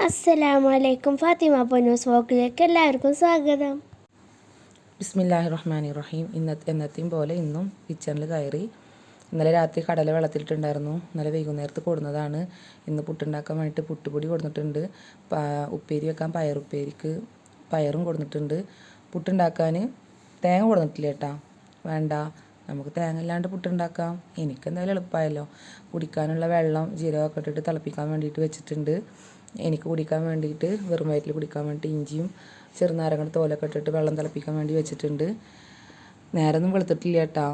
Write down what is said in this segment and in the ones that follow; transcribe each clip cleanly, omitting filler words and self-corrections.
അസ്സലാമലൈക്കും. ഫാത്തിമ പൊന്നൂസ് വ്ലോഗിലേക്ക് എല്ലാവർക്കും സ്വാഗതം. ബിസ്മില്ലാഹിർ റഹ്മാനിർ റഹീം. എന്നത്തെയും പോലെ ഇന്നും കിച്ചണിൽ കയറി. ഇന്നലെ രാത്രി കടല വെള്ളത്തിലിട്ടുണ്ടായിരുന്നു. ഇന്നലെ വൈകുന്നേരത്ത് കൊടുന്നതാണ്. ഇന്ന് പുട്ടുണ്ടാക്കാൻ വേണ്ടിയിട്ട് പുട്ടുപൊടി കൊടുത്തിട്ടുണ്ട്. ഉപ്പേരി വെക്കാൻ പയറുപ്പേരിക്ക് പയറും കൊടുത്തിട്ടുണ്ട്. പുട്ടുണ്ടാക്കാൻ തേങ്ങ കൊടുത്തിട്ടില്ല കേട്ടോ. വേണ്ട, നമുക്ക് തേങ്ങ ഇല്ലാണ്ട് പുട്ടുണ്ടാക്കാം. എനിക്കെന്തായാലും എളുപ്പമായല്ലോ. കുടിക്കാനുള്ള വെള്ളം ജീരകമൊക്കെ ഇട്ടിട്ട് തിളപ്പിക്കാൻ വേണ്ടിയിട്ട് വെച്ചിട്ടുണ്ട്. എനിക്ക് കുടിക്കാൻ വേണ്ടിയിട്ട് വെറും വയറ്റിൽ കുടിക്കാൻ വേണ്ടിയിട്ട് ഇഞ്ചിയും ചെറുനാരങ്ങയുടെ തോലൊക്കെ ഇട്ടിട്ട് വെള്ളം തിളപ്പിക്കാൻ വേണ്ടി വെച്ചിട്ടുണ്ട്. നേരമൊന്നും വെളുത്തിട്ടില്ല കേട്ടോ.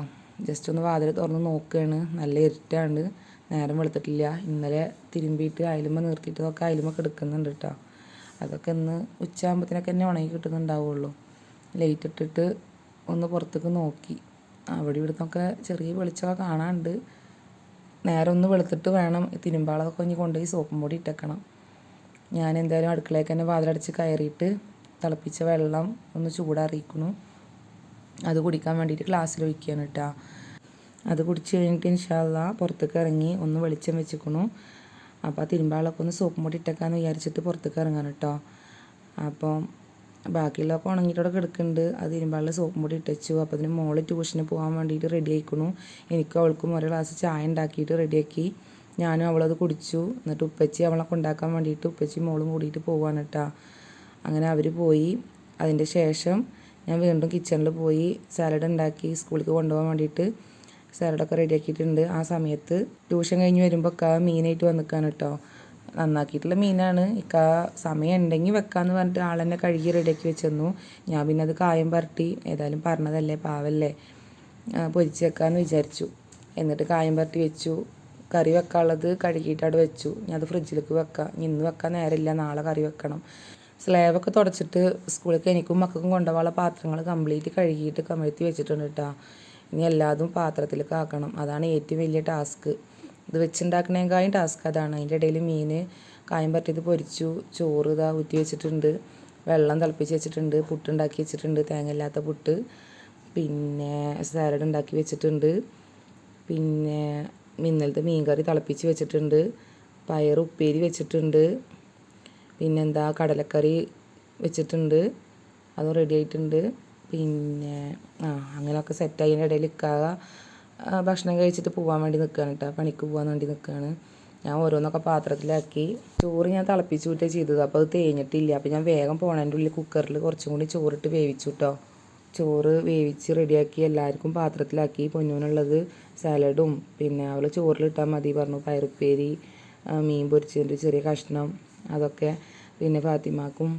ജസ്റ്റ് ഒന്ന് വാതിൽ തുറന്ന് നോക്കുകയാണ്. നല്ല ഇരുട്ടാണ്, നേരം വെളുത്തിട്ടില്ല. ഇന്നലെ തിരുമ്പിയിട്ട് അയലുമ്മ നിർത്തിയിട്ടതൊക്കെ അയലുമ്മ കിടക്കുന്നുണ്ട് കേട്ടോ. അതൊക്കെ ഇന്ന് ഉച്ചയാകുമ്പോഴത്തേനൊക്കെ തന്നെ ഉണങ്ങി കിട്ടുന്നുണ്ടാവുള്ളൂ. ലൈറ്റ് ഇട്ടിട്ട് ഒന്ന് പുറത്തേക്ക് നോക്കി. അവിടെ ഇവിടുന്നൊക്കെ ചെറിയ വെളിച്ചമൊക്കെ കാണാനുണ്ട്. നേരം ഒന്ന് വെളുത്തിട്ട് വേണം തിരുമ്പാളതൊക്കെ ഒന്ന് കൊണ്ടുപോയി സോപ്പും പൊടി ഇട്ടേക്കണം. ഞാൻ എന്തായാലും അടുക്കളയ്ക്ക് തന്നെ വാതിലടച്ച് കയറിയിട്ട് തിളപ്പിച്ച വെള്ളം ഒന്ന് ചൂടാറിയിരിക്കുന്നു. അത് കുടിക്കാൻ വേണ്ടിയിട്ട് ഗ്ലാസ്സിൽ ഒഴിക്കുകയാണ് കേട്ടോ. അത് കുടിച്ച് കഴിഞ്ഞിട്ട് ഇൻഷാ അല്ലാഹ് പുറത്തേക്ക് ഇറങ്ങി ഒന്ന് വെളിച്ചം വെച്ചിരിക്കുന്നു. അപ്പോൾ ആ തിരുമ്പാളൊക്കെ ഒന്ന് സോപ്പും പൊടി ഇട്ടേക്കാന്ന് വിചാരിച്ചിട്ട് പുറത്തേക്ക് ഇറങ്ങാൻ കേട്ടോ. അപ്പം ബാക്കിയുള്ളതൊക്കെ ഉണങ്ങിയിട്ടവിടെ കിടക്കുന്നുണ്ട്. അത് തിരുമ്പാളിൽ സോപ്പും പൊടി ഇട്ടു. അപ്പോൾ അതിന് മോള് ട്യൂഷന് പോകാൻ വേണ്ടിയിട്ട് റെഡി ആയിക്കുന്നു. എനിക്കും അവൾക്കും ഒരു ഗ്ലാസ് ചായ ഉണ്ടാക്കിയിട്ട് റെഡിയാക്കി. ഞാനും അവളത് കുടിച്ചു. എന്നിട്ട് ഉപ്പച്ചി അവളെ കൊണ്ടാക്കാൻ വേണ്ടിയിട്ട് ഉപ്പച്ചി മോളും കൂടിയിട്ട് പോവാണ് കേട്ടോ. അങ്ങനെ അവർ പോയി. അതിൻ്റെ ശേഷം ഞാൻ വീണ്ടും കിച്ചണിൽ പോയി സാലഡ് ഉണ്ടാക്കി സ്കൂളിലേക്ക് കൊണ്ടുപോകാൻ വേണ്ടിയിട്ട് സാലഡൊക്കെ റെഡിയാക്കിയിട്ടുണ്ട്. ആ സമയത്ത് ട്യൂഷൻ കഴിഞ്ഞ് വരുമ്പോൾ മീനായിട്ട് വന്നിക്കാണ് കേട്ടോ. നന്നാക്കിയിട്ടുള്ള മീനാണ്. സമയം ഉണ്ടെങ്കിൽ വെക്കാമെന്ന് പറഞ്ഞിട്ട് ആൾ തന്നെ കഴുകി റെഡിയാക്കി വെച്ചെന്നു. ഞാൻ പിന്നെ അത് കായം പരട്ടി, ഏതായാലും പറഞ്ഞതല്ലേ പാവല്ലേ, പൊരിച്ച് വെക്കാമെന്ന് വിചാരിച്ചു. എന്നിട്ട് കായം പരട്ടി വെച്ചു. കറി വെക്കാനുള്ളത് കഴുകിയിട്ട് അവിടെ വെച്ചു. ഞാൻ അത് ഫ്രിഡ്ജിലേക്ക് വെക്കാം. ഇന്ന് വെക്കാൻ നേരമില്ല, നാളെ കറി വെക്കണം. സ്ലാബൊക്കെ തുടച്ചിട്ട് സ്കൂളിലേക്ക് എനിക്കും മക്കൾക്കും കൊണ്ടുപോകാനുള്ള പാത്രങ്ങൾ കംപ്ലീറ്റ് കഴുകിയിട്ട് കമഴ്ത്തി വെച്ചിട്ടുണ്ട് കേട്ടോ. ഇനി എല്ലാതും പാത്രത്തിലേക്ക് ആക്കണം. അതാണ് ഏറ്റവും വലിയ ടാസ്ക്. ഇത് വെച്ചുണ്ടാക്കണേക്കാളും ടാസ്ക് അതാണ്. അതിൻ്റെ ഇടയിൽ മീൻ കായം പറ്റിയത് പൊരിച്ചു. ചോറ് ഇതാ ഊറ്റി വെച്ചിട്ടുണ്ട്. വെള്ളം തിളപ്പിച്ച് വെച്ചിട്ടുണ്ട്. പുട്ടുണ്ടാക്കി വെച്ചിട്ടുണ്ട്, തേങ്ങയില്ലാത്ത പുട്ട്. പിന്നെ സാലഡ് ഉണ്ടാക്കി വെച്ചിട്ടുണ്ട്. പിന്നെ ഇന്നലത്തെ മീൻ കറി തിളപ്പിച്ച് വെച്ചിട്ടുണ്ട്. പയർ ഉപ്പേരി വെച്ചിട്ടുണ്ട്. പിന്നെന്താ കടലക്കറി വെച്ചിട്ടുണ്ട്, അതും റെഡി ആയിട്ടുണ്ട്. പിന്നെ അങ്ങനെയൊക്കെ സെറ്റായി. അതിൻ്റെ ഇടയിൽ ഭക്ഷണം കഴിച്ചിട്ട് പോകാൻ വേണ്ടി നിൽക്കുകയാണ് കേട്ടോ. പണിക്ക് പോകാൻ വേണ്ടി നിൽക്കുകയാണ്. ഞാൻ ഓരോന്നൊക്കെ പാത്രത്തിലാക്കി. ചോറ് ഞാൻ തിളപ്പിച്ച് വിട്ടേ ചെയ്തത്. അപ്പോൾ അത് തേഞ്ഞിട്ടില്ല. അപ്പോൾ ഞാൻ വേഗം പോണതിൻ്റെ ഉള്ളിൽ കുക്കറിൽ കുറച്ചും കൂടി ചോറിട്ട് വേവിച്ചു കേട്ടോ. ചോറ് വേവിച്ച് റെഡിയാക്കി എല്ലാവർക്കും പാത്രത്തിലാക്കി. പൊന്നൂനുള്ളത് സാലഡും പിന്നെ അവൾ ചോറിലിട്ടാൽ മതി പറഞ്ഞു. പയറുപ്പേരി, മീൻ പൊരിച്ചതിൻ്റെ ചെറിയ കഷ്ണം അതൊക്കെ. പിന്നെ ഫാത്തിമാക്കും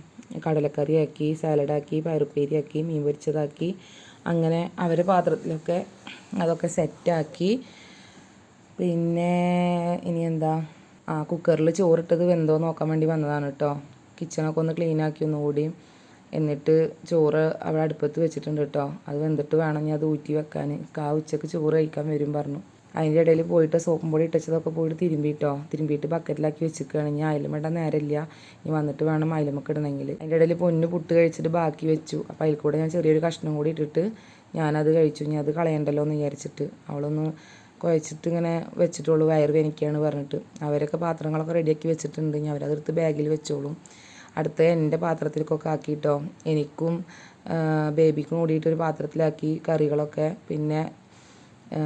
കടലക്കറിയാക്കി, സാലഡാക്കി, പയറുപ്പേരിയാക്കി, മീൻ പൊരിച്ചതാക്കി. അങ്ങനെ അവരെ പാത്രത്തിലൊക്കെ അതൊക്കെ സെറ്റാക്കി. പിന്നെ ഇനി എന്താ, കുക്കറിൽ ചോറിട്ടത് വെന്തോ നോക്കാൻ വേണ്ടി വന്നതാണ് കേട്ടോ. കിച്ചണൊക്കെ ഒന്ന് ക്ലീനാക്കി ഒന്നുകൂടി. എന്നിട്ട് ചോറ് അവിടെ അടുപ്പത്ത് വെച്ചിട്ടുണ്ട് കേട്ടോ. അത് വെന്തിട്ട് വേണം ഞാൻ അത് ഊറ്റി വെക്കാൻ. ഉച്ചക്ക് ചോറ് കഴിക്കാൻ വരും പറഞ്ഞു. അതിൻ്റെ ഇടയിൽ പോയിട്ട് സോപ്പും പൊടി ഇട്ടച്ചതൊക്കെ പോയിട്ട് തിരുമ്പിയിട്ട് ബക്കറ്റിലാക്കി വെച്ചിരിക്കുകയാണ്. ഇനി അയലുമേണ്ട നേരമില്ല, ഇനി വന്നിട്ട് വേണം അയലുമൊക്കെ ഇടണമെങ്കിൽ. അതിൻ്റെ ഇടയിൽ പൊന്ന് പുട്ട് കഴിച്ചിട്ട് ബാക്കി വെച്ചു. അപ്പോൾ അതിൽ കൂടെ ഞാൻ ചെറിയൊരു കഷ്ണം കൂടി ഇട്ടിട്ട് ഞാനത് കഴിച്ചു. ഇനി അത് കളയണ്ടല്ലോ എന്ന് വിചാരിച്ചിട്ട് അവളൊന്ന് കുഴച്ചിട്ട് ഇങ്ങനെ വെച്ചിട്ടുള്ളൂ, വയറ് വേനിക്കാണ് പറഞ്ഞിട്ട്. അവരൊക്കെ പാത്രങ്ങളൊക്കെ റെഡിയാക്കി വെച്ചിട്ടുണ്ട്. ഇനി അവരതെടുത്ത് ബാഗിൽ വെച്ചോളും. അടുത്ത എൻ്റെ പാത്രത്തിലേക്കൊക്കെ ആക്കിയിട്ടോ. എനിക്കും ബേബിക്കും കൂടിയിട്ടൊരു പാത്രത്തിലാക്കി കറികളൊക്കെ. പിന്നെ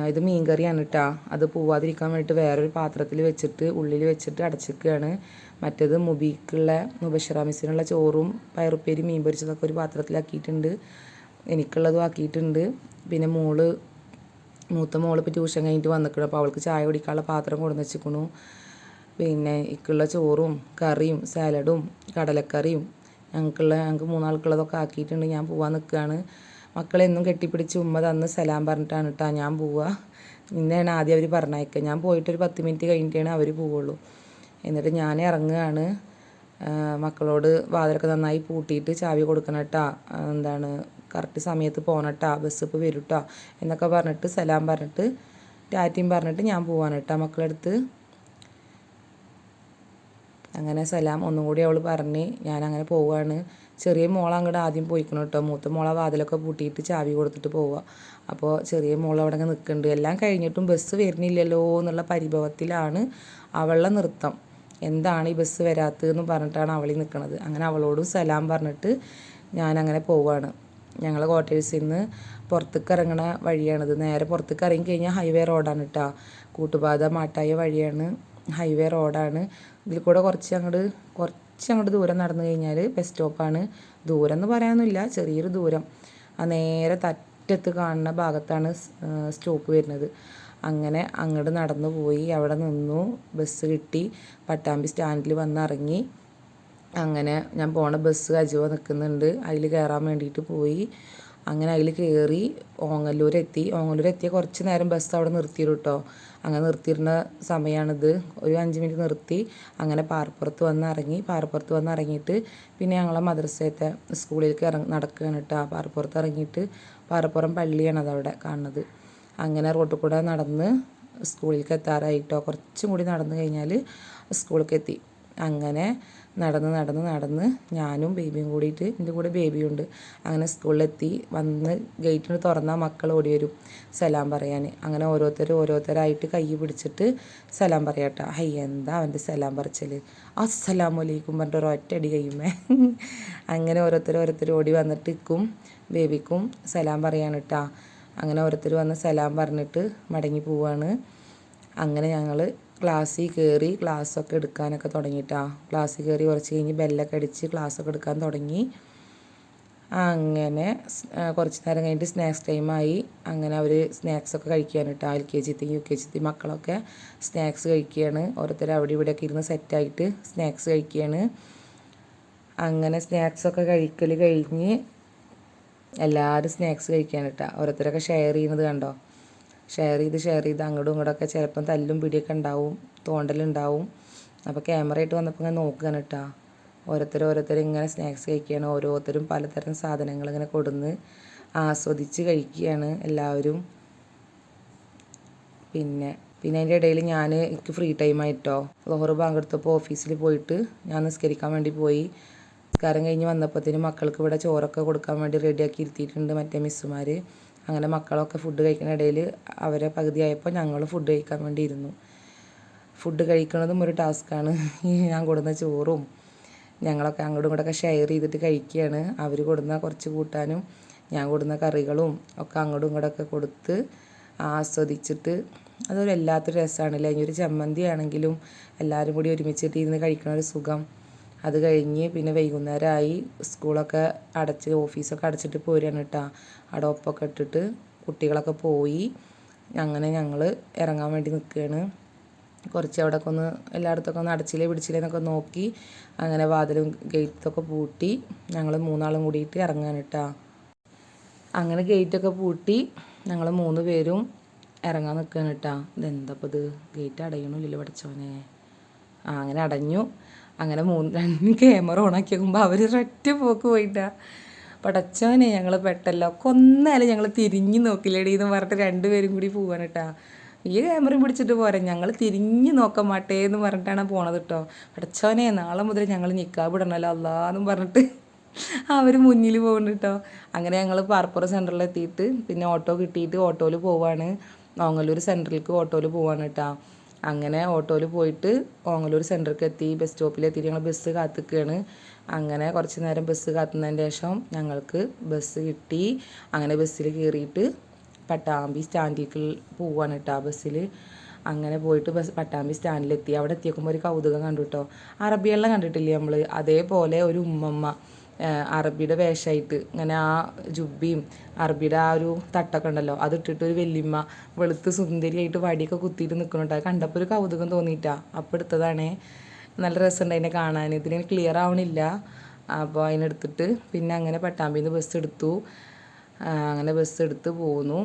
ഇത് മീൻ കറിയാണ് കേട്ടോ. അത് പോവാതിരിക്കാൻ വേണ്ടിയിട്ട് വേറൊരു പാത്രത്തിൽ വെച്ചിട്ട് ഉള്ളിൽ വെച്ചിട്ട് അടച്ചിരിക്കുകയാണ്. മറ്റേത് മുബഷിറ ചോറും പയറുപ്പേരി മീൻ പൊരിച്ചതൊക്കെ ഒരു പാത്രത്തിലാക്കിയിട്ടുണ്ട്. എനിക്കുള്ളതും ആക്കിയിട്ടുണ്ട്. പിന്നെ മൂത്ത മോൾ ഇപ്പോൾ ട്യൂഷൻ കഴിഞ്ഞിട്ട് വന്നിക്കണം. അപ്പോൾ അവൾക്ക് ചായ കുടിക്കാനുള്ള പാത്രം കൊണ്ടുവന്ന് വെച്ചിരിക്കണു. പിന്നെ ഇക്കുള്ള ചോറും കറിയും സാലഡും കടലക്കറിയും ഞങ്ങൾക്ക് മൂന്നാൾക്കുള്ളതൊക്കെ ആക്കിയിട്ടുണ്ട്. ഞാൻ പോവാൻ നിൽക്കുകയാണ്. മക്കളെന്നും കെട്ടിപ്പിടിച്ച് ഉമ്മ തന്ന് സലാം പറഞ്ഞിട്ടാണ് കേട്ടോ ഞാൻ പോവുക. ഇന്നെയാണ് ആദ്യം അവർ പറഞ്ഞയക്കുക. ഞാൻ പോയിട്ടൊരു 10 മിനിറ്റ് കഴിഞ്ഞിട്ടാണ് അവർ പോവുള്ളൂ. എന്നിട്ട് ഞാൻ ഇറങ്ങുകയാണ്. മക്കളോട് വാതിലൊക്കെ നന്നായി പൂട്ടിയിട്ട് ചാവി കൊടുക്കണം കേട്ടോ. കറക്റ്റ് സമയത്ത് പോകണം കേട്ടോ, ബസ് ഇപ്പോൾ വരും കേട്ടോ എന്നൊക്കെ പറഞ്ഞിട്ട് സലാം പറഞ്ഞിട്ട് ടാറ്റയും പറഞ്ഞിട്ട് ഞാൻ പോവാണ് കേട്ടോ മക്കളെടുത്ത്. അങ്ങനെ സലാം ഒന്നും കൂടി അവൾ പറഞ്ഞ് ഞാനങ്ങനെ പോവുകയാണ്. ചെറിയ മോൾ അങ്ങോട്ട് ആദ്യം പോയിക്കണം കേട്ടോ. മൂത്ത മോളെ വാതിലൊക്കെ പൂട്ടിയിട്ട് ചാവി കൊടുത്തിട്ട് പോവുക. അപ്പോൾ ചെറിയ മോൾ അവിടെ നിൽക്കുന്നുണ്ട്. എല്ലാം കഴിഞ്ഞിട്ടും ബസ് വരുന്നില്ലല്ലോ എന്നുള്ള പരിഭവത്തിലാണ് അവളുടെ നൃത്തം. എന്താണ് ഈ ബസ് വരാത്തതെന്ന് പറഞ്ഞിട്ടാണ് അവളി നിൽക്കുന്നത്. അങ്ങനെ അവളോടും സലാം പറഞ്ഞിട്ട് ഞാനങ്ങനെ പോവുകയാണ്. ഞങ്ങൾ ക്വാർട്ടേഴ്സിൽ നിന്ന് പുറത്തേക്ക് ഇറങ്ങണ വഴിയാണിത്. നേരെ പുറത്തേക്ക് ഇറങ്ങി കഴിഞ്ഞാൽ ഹൈവേ റോഡാണ് കേട്ടോ. കൂട്ടുപാത മാട്ടായ വഴിയാണ്, ഹൈവേ റോഡാണ്. ഇതിൽ കൂടെ കുറച്ചങ്ങോട്ട് ദൂരം നടന്നു കഴിഞ്ഞാൽ ബസ് സ്റ്റോപ്പാണ്. ദൂരം എന്ന് പറയാനൊന്നുമില്ല, ചെറിയൊരു ദൂരം. ആ നേരെ തറ്റത്ത് കാണുന്ന ഭാഗത്താണ് സ്റ്റോപ്പ് വരുന്നത്. അങ്ങനെ അങ്ങോട്ട് നടന്നു പോയി, അവിടെ നിന്നു, ബസ് കിട്ടി, പട്ടാമ്പി സ്റ്റാൻഡിൽ വന്ന് ഇറങ്ങി. അങ്ങനെ ഞാൻ പോണ ബസ് അജുവ നിൽക്കുന്നുണ്ട്, അതിൽ കയറാൻ വേണ്ടിയിട്ട് പോയി. അങ്ങനെ അതിൽ കയറി ഓങ്ങല്ലൂർ എത്തിയ കുറച്ച് നേരം ബസ് അവിടെ നിർത്തിയിരുന്നു കേട്ടോ. അങ്ങനെ നിർത്തിയിരുന്ന സമയമാണിത്. ഒരു 5 മിനിറ്റ് നിർത്തി. അങ്ങനെ പാറപ്പുറത്ത് വന്ന് ഇറങ്ങിയിട്ട് പിന്നെ ഞങ്ങളെ മദ്രസത്തെ സ്കൂളിലേക്ക് നടക്കുകയാണ് കേട്ടോ. പാറപ്പുറത്ത് ഇറങ്ങിയിട്ട് പാറപ്പുറം പള്ളിയാണ് അതവിടെ കാണുന്നത്. അങ്ങനെ റോട്ടിൽ കൂടെ നടന്ന് സ്കൂളിലേക്ക് എത്താറായിട്ടോ. കുറച്ചും കൂടി നടന്നു കഴിഞ്ഞാൽ സ്കൂളിലേക്ക് എത്തി. അങ്ങനെ നടന്ന് ഞാനും ബേബിയും കൂടിയിട്ട്, എൻ്റെ കൂടെ ബേബിയുണ്ട്. അങ്ങനെ സ്കൂളിലെത്തി. വന്ന് ഗേറ്റിന് തുറന്നാൽ മക്കൾ ഓടി വരും സലാം പറയാൻ. അങ്ങനെ ഓരോരുത്തരായിട്ട് കൈ പിടിച്ചിട്ട് സലാം പറയാട്ടോ. എന്താ അവൻ്റെ സലാം പറച്ചൽ, അസ്സലാമു അലൈക്കും പറഞ്ഞിട്ട് ഒരൊറ്റടി കഴിയുമേ. അങ്ങനെ ഓരോരുത്തർ ഓടി വന്നിട്ട് ഇക്കും ബേബിക്കും സലാം പറയാനിട്ടാ. അങ്ങനെ ഓരോരുത്തർ വന്ന് സലാം പറഞ്ഞിട്ട് മടങ്ങി പോവാണ്. അങ്ങനെ ഞങ്ങൾ ക്ലാസ്സിൽ കയറി ക്ലാസ്സൊക്കെ എടുക്കാനൊക്കെ തുടങ്ങിയിട്ടാ. ക്ലാസ്സിൽ കയറി കുറച്ച് കഴിഞ്ഞ് ബെല്ലൊക്കെ അടിച്ച് ക്ലാസ്സൊക്കെ എടുക്കാൻ തുടങ്ങി. അങ്ങനെ കുറച്ച് നേരം കഴിഞ്ഞിട്ട് സ്നാക്സ് ടൈമായി. അങ്ങനെ അവർ സ്നാക്സൊക്കെ കഴിക്കുകയാണ് കേട്ടോ. LKG UKG മക്കളൊക്കെ സ്നാക്സ് കഴിക്കുകയാണ്. ഓരോരുത്തർ അവിടെ ഇവിടെയൊക്കെ ഇരുന്ന് സെറ്റായിട്ട് സ്നാക്സ് കഴിക്കുകയാണ്. അങ്ങനെ സ്നാക്സൊക്കെ കഴിക്കൽ കഴിഞ്ഞ് എല്ലാവരും സ്നാക്സ് കഴിക്കാൻ കേട്ടോ. ഓരോരുത്തരൊക്കെ ഷെയർ ചെയ്യുന്നത് കണ്ടോ. ഷെയർ ചെയ്ത് അങ്ങോട്ടും ഇങ്ങോട്ടൊക്കെ ചിലപ്പം തല്ലും പിടിയൊക്കെ ഉണ്ടാവും, തോണ്ടലുണ്ടാവും. അപ്പോൾ ക്യാമറയായിട്ട് വന്നപ്പോൾ ഇങ്ങനെ നോക്കുകയാണ് കേട്ടോ. ഓരോരുത്തർ ഇങ്ങനെ സ്നാക്സ് കഴിക്കുകയാണ്. ഓരോരുത്തരും പലതരം സാധനങ്ങൾ ഇങ്ങനെ കൊടുന്ന് ആസ്വദിച്ച് കഴിക്കുകയാണ് എല്ലാവരും. പിന്നെ അതിൻ്റെ ഇടയിൽ എനിക്ക് ഫ്രീ ടൈം ആയിട്ടോ. ലോഹർ ബാങ്ക് എടുത്തപ്പോൾ ഓഫീസിൽ പോയിട്ട് ഞാൻ നിസ്കരിക്കാൻ വേണ്ടി പോയി. നിസ്കാരം കഴിഞ്ഞ് വന്നപ്പോഴത്തേനും മക്കൾക്ക് ഇവിടെ ചോറൊക്കെ കൊടുക്കാൻ വേണ്ടി റെഡിയാക്കി ഇരുത്തിയിട്ടുണ്ട് മറ്റേ മിസ്സുമാർ. അങ്ങനെ മക്കളൊക്കെ ഫുഡ് കഴിക്കുന്ന ഇടയിൽ അവരെ പകുതിയായപ്പോൾ ഞങ്ങൾ ഫുഡ് കഴിക്കാൻ വേണ്ടി ഇരുന്നു. ഫുഡ് കഴിക്കുന്നതും ഒരു ടാസ്ക്കാണ്. ഞാൻ കൊടുന്ന ചോറും ഞങ്ങളൊക്കെ അങ്ങോട്ടും ഇങ്ങോട്ടൊക്കെ ഷെയർ ചെയ്തിട്ട് കഴിക്കുകയാണ്. അവർ കൊടുന്ന കുറച്ച് കൂട്ടാനും ഞാൻ കൊടുന്ന കറികളും ഒക്കെ അങ്ങോട്ടും ഇങ്ങോട്ടൊക്കെ കൊടുത്ത് ആസ്വദിച്ചിട്ട് അതൊരു വല്ലാത്തൊരു രസമാണല്ലേ. ഇനി ഒരു ചമ്മന്തി ആണെങ്കിലും എല്ലാവരും കൂടി ഒരുമിച്ചിട്ട് ഇരുന്ന് കഴിക്കണ ഒരു സുഖം. അത് കഴിഞ്ഞ് പിന്നെ വൈകുന്നേരമായി. സ്കൂളൊക്കെ ഓഫീസൊക്കെ അടച്ചിട്ട് പോരുകയാണ് കേട്ടോ. അവിടെ ഒപ്പൊക്കെ ഇട്ടിട്ട് കുട്ടികളൊക്കെ പോയി. അങ്ങനെ ഞങ്ങൾ ഇറങ്ങാൻ വേണ്ടി നിൽക്കുകയാണ്. കുറച്ച് അവിടെയൊക്കെ ഒന്ന് എല്ലായിടത്തൊക്കെ ഒന്ന് അടച്ചില്ലേ പിടിച്ചില്ലേന്നൊക്കെ നോക്കി. അങ്ങനെ വാതിലും ഗേറ്റൊക്കെ പൂട്ടി ഞങ്ങൾ 3 ആളും കൂടിയിട്ട് ഇറങ്ങാൻ കേട്ടോ. അങ്ങനെ ഗേറ്റൊക്കെ പൂട്ടി ഞങ്ങൾ 3 പേരും ഇറങ്ങാൻ നിൽക്കുകയാണ് കേട്ടോ. ഇതെന്തപ്പോൾ ഇത് ഗേറ്റ് അടയണില്ലല്ലോ പഠിച്ചോനെ. അങ്ങനെ അടഞ്ഞു. അങ്ങനെ 2 ക്യാമറ ഓണാക്കി നോക്കുമ്പോൾ അവർ ഒറ്റ പോക്ക് പോയിട്ടാ. പടച്ചോനെ ഞങ്ങൾ പെട്ടല്ലോ, കൊന്നാലും ഞങ്ങൾ തിരിഞ്ഞ് നോക്കില്ലേടി എന്ന് പറഞ്ഞിട്ട് 2 പേരും കൂടി പോവാണ് കേട്ടോ. ഈ ക്യാമറയും പിടിച്ചിട്ട് പോരാ, ഞങ്ങൾ തിരിഞ്ഞ് നോക്കാൻ മാട്ടേ എന്ന് പറഞ്ഞിട്ടാണ് പോണത് കേട്ടോ. പടച്ചോനെ നാളെ മുതൽ ഞങ്ങൾ നിക്കാബ് ഇടണല്ലോ അല്ലാന്നും പറഞ്ഞിട്ട് അവർ മുന്നിൽ പോകുന്നു കേട്ടോ. അങ്ങനെ ഞങ്ങൾ പാറപ്പുറം സെൻറ്ററിൽ എത്തിയിട്ട് പിന്നെ ഓട്ടോ കിട്ടിയിട്ട് ഓട്ടോയിൽ പോവാണ്. ഓങ്ങല്ലൂർ സെൻറ്ററിലേക്ക് ഓട്ടോയിൽ പോവാണ് കേട്ടോ. അങ്ങനെ ഓട്ടോയിൽ പോയിട്ട് ഓങ്ങല്ലൂർ സെൻറ്ററിലേക്ക് എത്തി. ബസ് സ്റ്റോപ്പിലെത്തിയിട്ട് ഞങ്ങൾ ബസ് കാത്തിക്കുകയാണ്. അങ്ങനെ കുറച്ച് നേരം ബസ് കാത്തുന്നതിന് ശേഷം ഞങ്ങൾക്ക് ബസ് കിട്ടി. അങ്ങനെ ബസ്സിൽ കയറിയിട്ട് പട്ടാമ്പി സ്റ്റാൻഡിലേക്ക് പോവാണ് കേട്ടോ ബസ്സിൽ. അങ്ങനെ പോയിട്ട് പട്ടാമ്പി സ്റ്റാൻഡിലെത്തി. അവിടെ എത്തിയേക്കുമ്പോൾ ഒരു കൗതുകം കണ്ടു കേട്ടോ. അറബിയെല്ലാം കണ്ടിട്ടില്ലേ നമ്മൾ, അതേപോലെ ഒരു ഉമ്മമ്മ അറബിയുടെ വേഷമായിട്ട് ഇങ്ങനെ ആ ജുബ്ബയും അറബിയുടെ ആ ഒരു തട്ടൊക്കെ ഉണ്ടല്ലോ അതിട്ടിട്ട് ഒരു വല്യമ്മ വെളുത്ത് സുന്ദരിയായിട്ട് വടിയൊക്കെ കുത്തിയിട്ട് നിൽക്കുന്നുണ്ട്. അത് കണ്ടപ്പോൾ ഒരു കൗതുകം തോന്നിയിട്ടാ അപ്പോൾ എടുത്തതാണേ. നല്ല രസമുണ്ട് അതിനെ കാണാൻ. ഇതിന് ക്ലിയർ ആവണില്ല. അപ്പോൾ അതിനെടുത്തിട്ട് പിന്നെ അങ്ങനെ പട്ടാമ്പിയിൽ നിന്ന് ബസ് എടുത്തു. അങ്ങനെ ബസ് എടുത്ത് പോന്നു.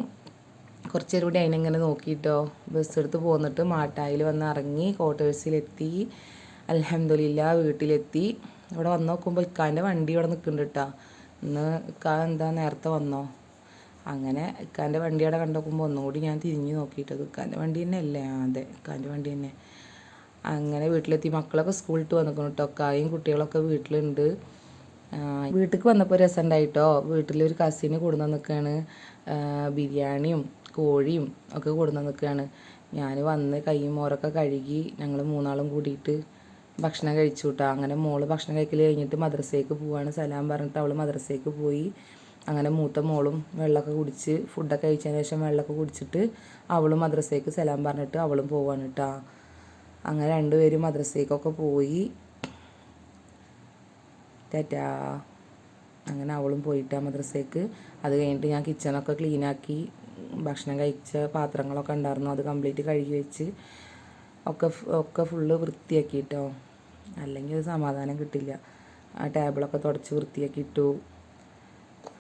കുറച്ച് നേരം കൂടി അതിനെങ്ങനെ നോക്കിയിട്ടോ. ബസ് എടുത്ത് പോന്നിട്ട് മാട്ടായിൽ വന്ന് ഇറങ്ങി ക്വാർട്ടേഴ്സിലെത്തി. അൽഹംദുലില്ലാ വീട്ടിലെത്തി. ഇവിടെ വന്ന് നോക്കുമ്പോൾ ഇക്കാൻ്റെ വണ്ടി ഇവിടെ നിൽക്കുന്നുണ്ട് കേട്ടോ. ഇന്ന് ഇക്ക എന്താ നേരത്തെ വന്നോ. അങ്ങനെ ഇക്കാൻ്റെ വണ്ടി അവിടെ കണ്ടു നോക്കുമ്പോൾ ഒന്നുകൂടി ഞാൻ തിരിഞ്ഞ് നോക്കിയിട്ടത് ഇക്കാൻ്റെ വണ്ടി തന്നെ അല്ലേ. അതെ ഇക്കാൻ്റെ വണ്ടി തന്നെ. അങ്ങനെ വീട്ടിലെത്തി. മക്കളൊക്കെ സ്കൂളിട്ട് വന്നിരിക്കുന്നു കേട്ടോ. ഇക്കായും കുട്ടികളൊക്കെ വീട്ടിലുണ്ട്. വീട്ടിലേക്ക് വന്നപ്പോൾ രസമുണ്ടായിട്ടോ. വീട്ടിലൊരു കസിന് കൊടുന്ന് നിൽക്കുകയാണ്. ബിരിയാണിയും കോഴിയും ഒക്കെ കൊടുന്ന് നിൽക്കുകയാണ്. ഞാൻ വന്ന് കൈയും മോറൊക്കെ കഴുകി ഞങ്ങൾ 3 ആളും കൂടിയിട്ട് ഭക്ഷണം കഴിച്ചു കേട്ടോ. അങ്ങനെ മോള് ഭക്ഷണം കഴിക്കൽ കഴിഞ്ഞിട്ട് മദ്രസയ്ക്ക് പോവാണ്. സലാം പറഞ്ഞിട്ട് അവൾ മദ്രസയ്ക്ക് പോയി. അങ്ങനെ മൂത്ത മോളും വെള്ളമൊക്കെ കുടിച്ച് ഫുഡൊക്കെ കഴിച്ചതിന് ശേഷം വെള്ളമൊക്കെ കുടിച്ചിട്ട് അവളും മദ്രസയ്ക്ക് സലാം പറഞ്ഞിട്ട് അവളും പോവാണ് കേട്ടോ. അങ്ങനെ രണ്ടുപേരും മദ്രസയ്ക്കൊക്കെ പോയി. ടാറ്റാ. അങ്ങനെ അവളും പോയിട്ടാ മദ്രസയ്ക്ക്. അത് കഴിഞ്ഞിട്ട് ഞാൻ കിച്ചണൊക്കെ ക്ലീനാക്കി, ഭക്ഷണം കഴിച്ച പാത്രങ്ങളൊക്കെ ഉണ്ടായിരുന്നു അത് കംപ്ലീറ്റ് കഴുകി വെച്ച് ഒക്കെ ഫുള്ള് വൃത്തിയാക്കി കേട്ടോ. അല്ലെങ്കിൽ ഒരു സമാധാനം കിട്ടില്ല. ആ ടേബിളൊക്കെ തുടച്ച് വൃത്തിയാക്കിയിട്ടു.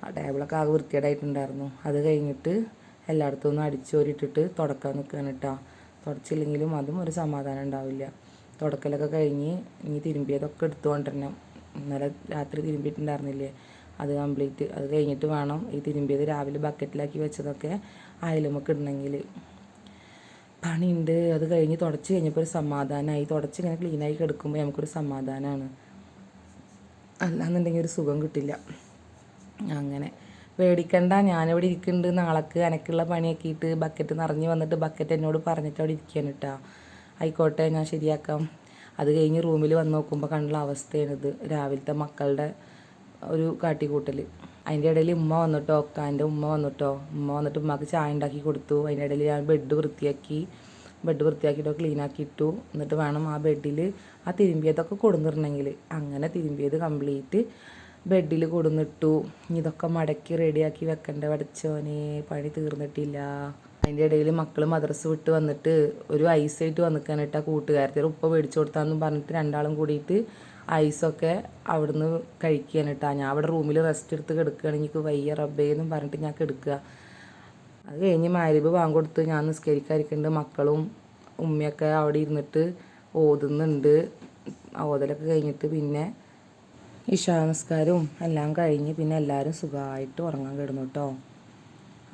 ആ ടേബിളൊക്കെ ആകെ വൃത്തികേടായിട്ടുണ്ടായിരുന്നു. അത് കഴിഞ്ഞിട്ട് എല്ലായിടത്തും ഒന്ന് അടിച്ചോരിട്ടിട്ട് തുടക്കാൻ നിൽക്കുകയാണ് കേട്ടോ. തുടച്ചില്ലെങ്കിലും അതും ഒരു സമാധാനം ഉണ്ടാവില്ല. തുടക്കലൊക്കെ കഴിഞ്ഞ് ഇനി തിരുമ്പിയതൊക്കെ എടുത്തു കൊണ്ടിരണം. ഇന്നലെ രാത്രി തിരുമ്പിയിട്ടുണ്ടായിരുന്നില്ലേ, അത് കംപ്ലീറ്റ്. അത് കഴിഞ്ഞിട്ട് വേണം ഈ തിരുമ്പിയത് രാവിലെ ബക്കറ്റിലാക്കി വെച്ചതൊക്കെ അയലുമൊക്കെ ഇടണമെങ്കിൽ. പണിയുണ്ട്. അത് കഴിഞ്ഞ് തുടച്ച് കഴിഞ്ഞപ്പോൾ ഒരു സമാധാനമായി. തുടച്ച് ഇങ്ങനെ ക്ലീനായി കിടക്കുമ്പോൾ നമുക്കൊരു സമാധാനമാണ്. അല്ലാന്നുണ്ടെങ്കിൽ ഒരു സുഖം കിട്ടില്ല. അങ്ങനെ പേടിക്കണ്ട, ഞാനിവിടെ ഇരിക്കുന്നുണ്ട്. നാളേക്ക് എനക്കുള്ള പണിയാക്കിയിട്ട് ബക്കറ്റ് നിറഞ്ഞ് വന്നിട്ട് ബക്കറ്റ് എന്നോട് പറഞ്ഞിട്ട് അവിടെ ഇരിക്കുകയാണ് കേട്ടോ. ആയിക്കോട്ടെ, ഞാൻ ശരിയാക്കാം. അത് കഴിഞ്ഞ് റൂമിൽ വന്ന് നോക്കുമ്പോൾ കണ്ടുള്ള അവസ്ഥയാണിത്. രാവിലത്തെ മക്കളുടെ ഒരു കാട്ടിക്കൂട്ടൽ. അതിൻ്റെ ഇടയിൽ ഉമ്മ വന്നിട്ടോ, ഒക്കാൻ്റെ ഉമ്മ വന്നിട്ടോ. ഉമ്മ വന്നിട്ട് ഉമ്മക്ക് ചായ ഉണ്ടാക്കി കൊടുത്തു. അതിൻ്റെ ഇടയിൽ ഞാൻ ബെഡ് വൃത്തിയാക്കിയിട്ടോ ക്ലീനാക്കി ഇട്ടു. എന്നിട്ട് വേണം ആ ബെഡിൽ ആ തിരുമ്പിയതൊക്കെ കൊടുന്നിടണമെങ്കിൽ. അങ്ങനെ തിരുമ്പിയത് കംപ്ലീറ്റ് ബെഡിൽ കൊടുന്നിട്ടു. ഇതൊക്കെ മടക്കി റെഡിയാക്കി വെക്കണ്ട പഠിച്ചോനെ, പണി തീർന്നിട്ടില്ല. അതിൻ്റെ ഇടയിൽ മക്കൾ മദ്രസ വിട്ട് വന്നിട്ട് ഒരു ഐസായിട്ട് വന്നിക്കാൻ ഇട്ട കൂട്ടുകാരത്തെ ഉപ്പ മേടിച്ചു കൊടുത്താന്നും പറഞ്ഞിട്ട് രണ്ടാളും കൂടിയിട്ട് ഐസൊക്കെ അവിടുന്ന് കഴിക്കുകയാണ് കേട്ടോ. ഞാൻ അവിടെ റൂമിൽ റെസ്റ്റ് എടുത്ത് കിടക്കുകയാണ്. എനിക്ക് വയ്യ റബ്ബേ എന്നും പറഞ്ഞിട്ട് ഞാൻ കിടക്കുക. അത് കഴിഞ്ഞ് മഗ്‌രിബ് ബാങ്ക് കൊടുത്ത് ഞാൻ നിസ്കരിക്കാതിരിക്കുന്നുണ്ട്. മക്കളും ഉമ്മയൊക്കെ അവിടെ ഇരുന്നിട്ട് ഓതുന്നുണ്ട്. ഓതലൊക്കെ കഴിഞ്ഞിട്ട് പിന്നെ ഇശാ നിസ്കാരവും എല്ലാം കഴിഞ്ഞ് പിന്നെ എല്ലാവരും സുഖമായിട്ട് ഉറങ്ങാൻ കിടന്നു കേട്ടോ.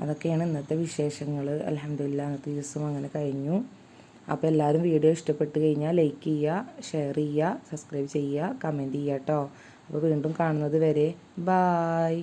അതൊക്കെയാണ് ഇന്നത്തെ വിശേഷങ്ങൾ. അൽഹംദുലില്ലാ, ഇന്നത്തെ ദിവസം അങ്ങനെ കഴിഞ്ഞു. അപ്പോൾ എല്ലാവരും വീഡിയോ ഇഷ്ടപ്പെട്ട് കഴിഞ്ഞാൽ ലൈക്ക് ചെയ്യുക, ഷെയർ ചെയ്യുക, സബ്സ്ക്രൈബ് ചെയ്യുക, കമൻറ്റ് ചെയ്യുക കേട്ടോ. അപ്പോൾ വീണ്ടും കാണുന്നത് വരെ ബായ്.